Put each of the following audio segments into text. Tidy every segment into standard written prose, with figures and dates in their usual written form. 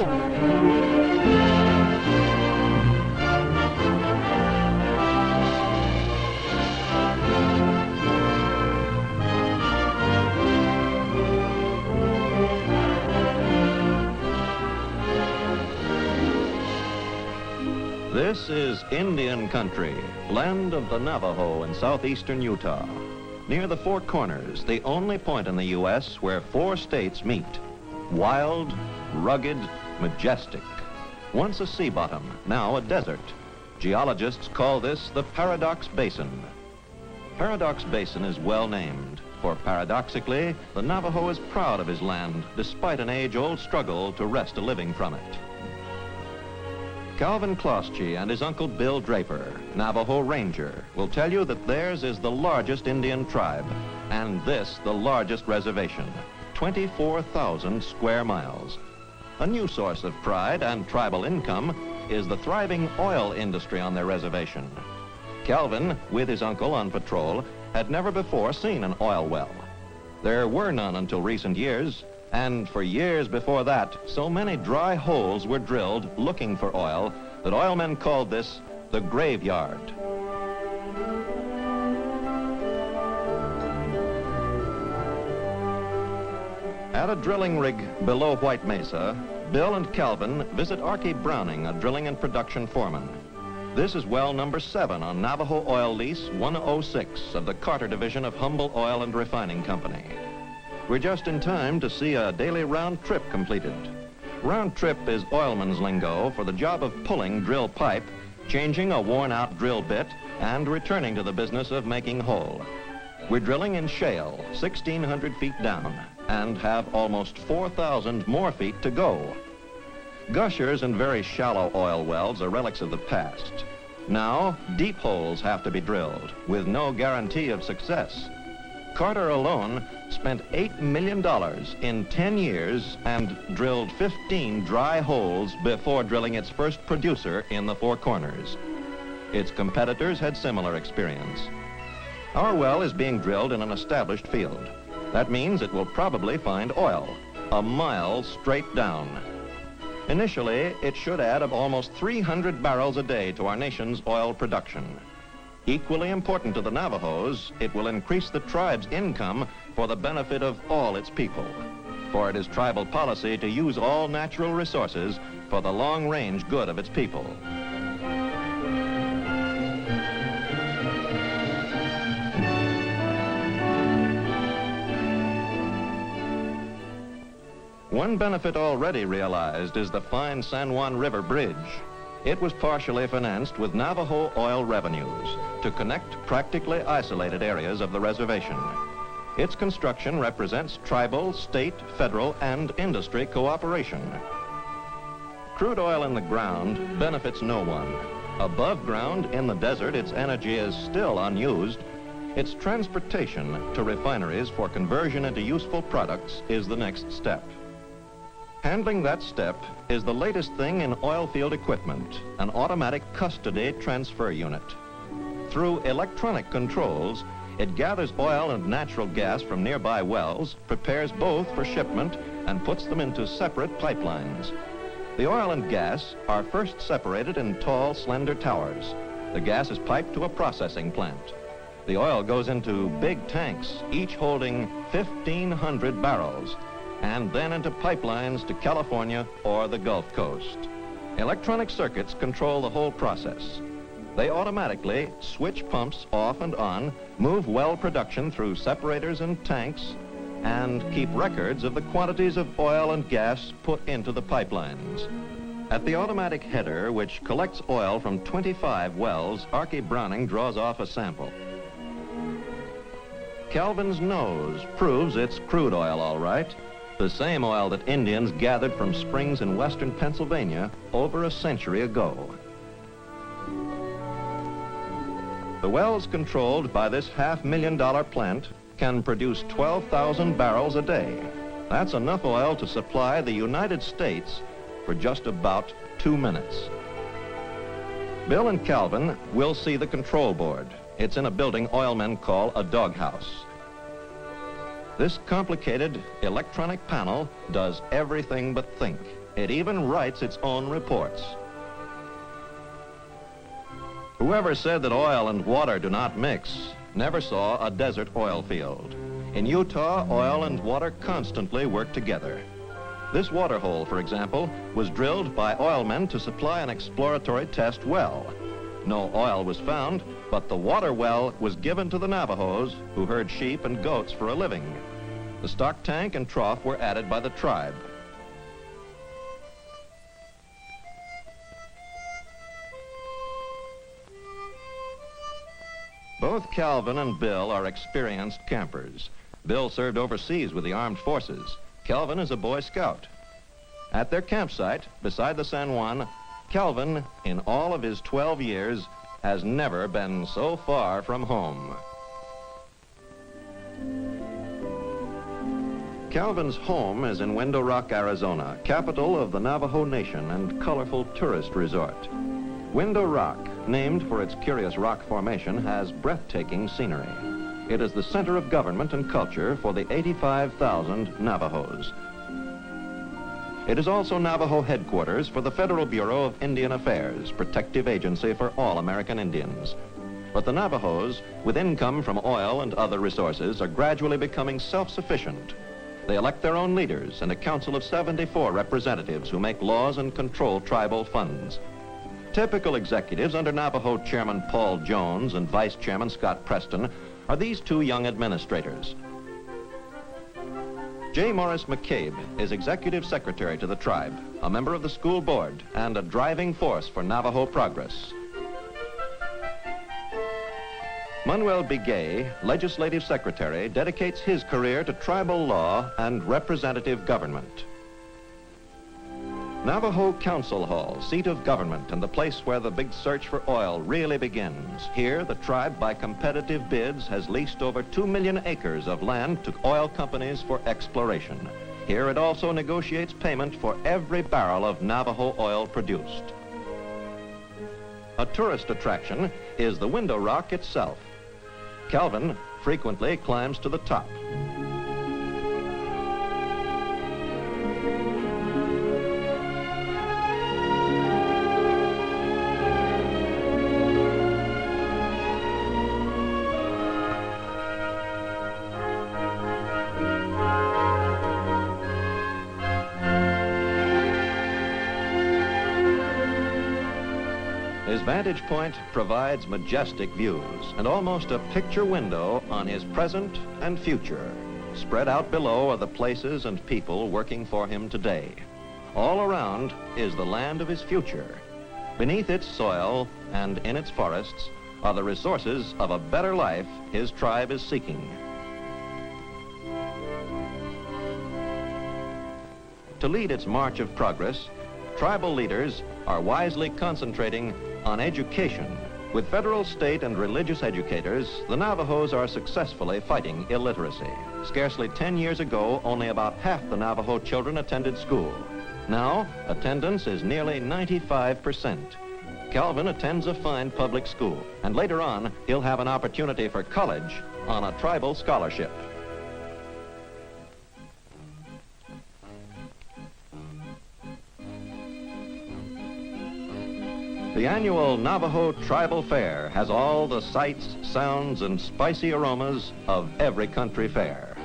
This is Indian country, land of the Navajo in southeastern Utah. Near the Four Corners, the only point in the U.S. where 4 states meet. Wild, rugged, majestic. Once a sea bottom, now a desert. Geologists call this the Paradox Basin. Paradox Basin is well named, for paradoxically, the Navajo is proud of his land, despite an age-old struggle to wrest a living from it. Calvin Klosky and his uncle Bill Draper, Navajo Ranger, will tell you that theirs is the largest Indian tribe, and this the largest reservation, 24,000 square miles. A new source of pride and tribal income is the thriving oil industry on their reservation. Calvin, with his uncle on patrol, had never before seen an oil well. There were none until recent years, and for years before that, so many dry holes were drilled looking for oil that oilmen called this the graveyard. At a drilling rig below White Mesa, Bill and Calvin visit Archie Browning, a drilling and production foreman. This is well number 7 on Navajo Oil Lease 106 of the Carter Division of Humble Oil and Refining Company. We're just in time to see a daily round trip completed. Round trip is oilman's lingo for the job of pulling drill pipe, changing a worn-out drill bit, and returning to the business of making hole. We're drilling in shale, 1,600 feet down, and have almost 4,000 more feet to go. Gushers and very shallow oil wells are relics of the past. Now, deep holes have to be drilled, with no guarantee of success. Carter alone spent $8 million in 10 years and drilled 15 dry holes before drilling its first producer in the Four Corners. Its competitors had similar experience. Our well is being drilled in an established field. That means it will probably find oil, a mile straight down. Initially, it should add up almost 300 barrels a day to our nation's oil production. Equally important to the Navajos, it will increase the tribe's income for the benefit of all its people. For it is tribal policy to use all natural resources for the long-range good of its people. One benefit already realized is the fine San Juan River Bridge. It was partially financed with Navajo oil revenues to connect practically isolated areas of the reservation. Its construction represents tribal, state, federal, and industry cooperation. Crude oil in the ground benefits no one. Above ground, in the desert, its energy is still unused. Its transportation to refineries for conversion into useful products is the next step. Handling that step is the latest thing in oil field equipment, an automatic custody transfer unit. Through electronic controls, it gathers oil and natural gas from nearby wells, prepares both for shipment, and puts them into separate pipelines. The oil and gas are first separated in tall, slender towers. The gas is piped to a processing plant. The oil goes into big tanks, each holding 1,500 barrels, and then into pipelines to California or the Gulf Coast. Electronic circuits control the whole process. They automatically switch pumps off and on, move well production through separators and tanks, and keep records of the quantities of oil and gas put into the pipelines. At the automatic header, which collects oil from 25 wells, Archie Browning draws off a sample. Calvin's nose proves it's crude oil, all right. The same oil that Indians gathered from springs in western Pennsylvania over a century ago. The wells controlled by this $500,000 plant can produce 12,000 barrels a day. That's enough oil to supply the United States for just about 2 minutes. Bill and Calvin will see the control board. It's in a building oilmen call a doghouse. This complicated electronic panel does everything but think. It even writes its own reports. Whoever said that oil and water do not mix never saw a desert oil field. In Utah, oil and water constantly work together. This water hole, for example, was drilled by oilmen to supply an exploratory test well. No oil was found, but the water well was given to the Navajos, who herd sheep and goats for a living. The stock tank and trough were added by the tribe. Both Calvin and Bill are experienced campers. Bill served overseas with the armed forces. Calvin is a Boy Scout. At their campsite, beside the San Juan, Calvin, in all of his 12 years, has never been so far from home. Calvin's home is in Window Rock, Arizona, capital of the Navajo Nation and colorful tourist resort. Window Rock, named for its curious rock formation, has breathtaking scenery. It is the center of government and culture for the 85,000 Navajos. It is also Navajo headquarters for the Federal Bureau of Indian Affairs, protective agency for all American Indians. But the Navajos, with income from oil and other resources, are gradually becoming self-sufficient. They elect their own leaders and a council of 74 representatives who make laws and control tribal funds. Typical executives under Navajo Chairman Paul Jones and Vice Chairman Scott Preston are these two young administrators. J. Morris McCabe is Executive Secretary to the tribe, a member of the school board, and a driving force for Navajo progress. Manuel Bigay, Legislative Secretary, dedicates his career to tribal law and representative government. Navajo Council Hall, seat of government and the place where the big search for oil really begins. Here, the tribe, by competitive bids, has leased over 2 million acres of land to oil companies for exploration. Here, it also negotiates payment for every barrel of Navajo oil produced. A tourist attraction is the Window Rock itself. Calvin frequently climbs to the top. His vantage point provides majestic views and almost a picture window on his present and future. Spread out below are the places and people working for him today. All around is the land of his future. Beneath its soil and in its forests are the resources of a better life his tribe is seeking. To lead its march of progress, tribal leaders are wisely concentrating on education. With federal, state, and religious educators, the Navajos are successfully fighting illiteracy. Scarcely 10 years ago, only about half the Navajo children attended school. Now, attendance is nearly 95%. Calvin attends a fine public school, and later on, he'll have an opportunity for college on a tribal scholarship. The annual Navajo Tribal Fair has all the sights, sounds, and spicy aromas of every country fair.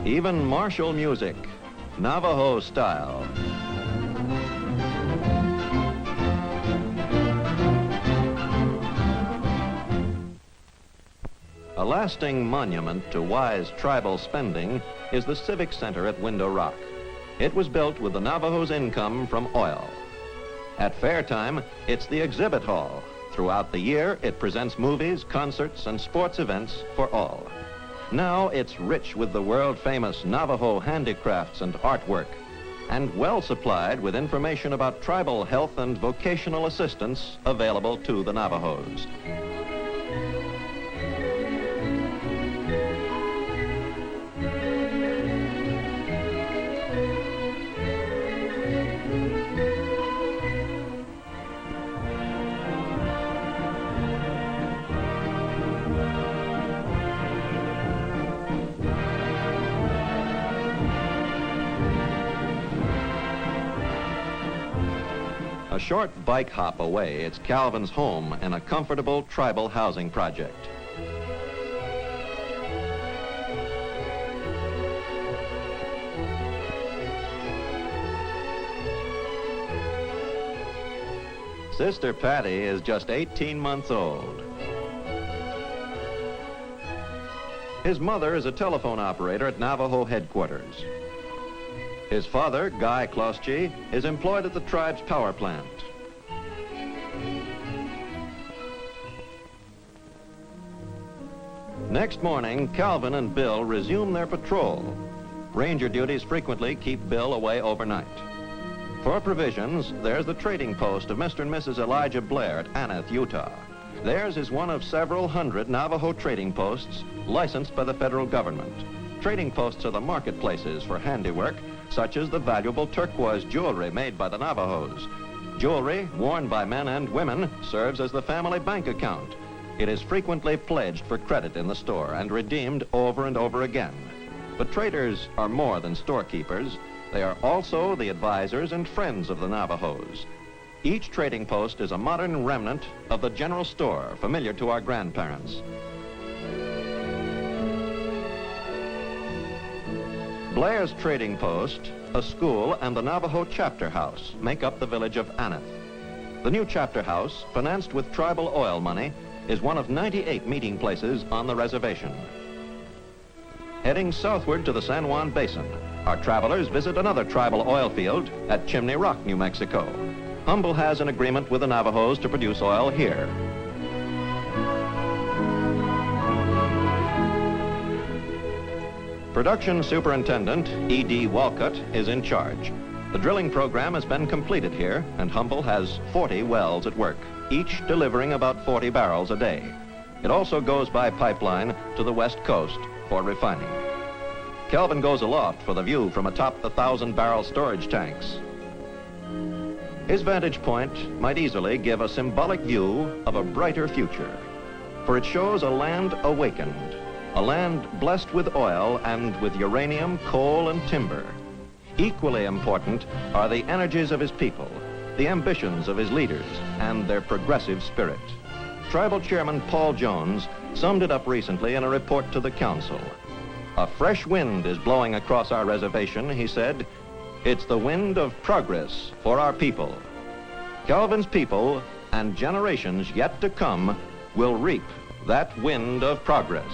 Even martial music, Navajo style. A lasting monument to wise tribal spending is the Civic Center at Window Rock. It was built with the Navajos' income from oil. At fair time, it's the exhibit hall. Throughout the year, it presents movies, concerts, and sports events for all. Now it's rich with the world-famous Navajo handicrafts and artwork, and well supplied with information about tribal health and vocational assistance available to the Navajos. A short bike hop away, it's Calvin's home in a comfortable tribal housing project. Sister Patty is just 18 months old. His mother is a telephone operator at Navajo headquarters. His father, Guy Klosky, is employed at the tribe's power plant. Next morning, Calvin and Bill resume their patrol. Ranger duties frequently keep Bill away overnight. For provisions, there's the trading post of Mr. and Mrs. Elijah Blair at Aneth, Utah. Theirs is one of several hundred Navajo trading posts licensed by the federal government. Trading posts are the marketplaces for handiwork, such as the valuable turquoise jewelry made by the Navajos. Jewelry, worn by men and women, serves as the family bank account. It is frequently pledged for credit in the store and redeemed over and over again. But traders are more than storekeepers. They are also the advisors and friends of the Navajos. Each trading post is a modern remnant of the general store familiar to our grandparents. Blair's trading post, a school, and the Navajo chapter house make up the village of Aneth. The new chapter house, financed with tribal oil money, is one of 98 meeting places on the reservation. Heading southward to the San Juan Basin, our travelers visit another tribal oil field at Chimney Rock, New Mexico. Humble has an agreement with the Navajos to produce oil here. Production Superintendent E.D. Walcott is in charge. The drilling program has been completed here, and Humble has 40 wells at work, each delivering about 40 barrels a day. It also goes by pipeline to the west coast for refining. Calvin goes aloft for the view from atop the 1,000-barrel storage tanks. His vantage point might easily give a symbolic view of a brighter future, for it shows a land awakened, a land blessed with oil and with uranium, coal, and timber. Equally important are the energies of his people, the ambitions of his leaders, and their progressive spirit. Tribal Chairman Paul Jones summed it up recently in a report to the council. A fresh wind is blowing across our reservation, he said. It's the wind of progress for our people. Calvin's people and generations yet to come will reap that wind of progress.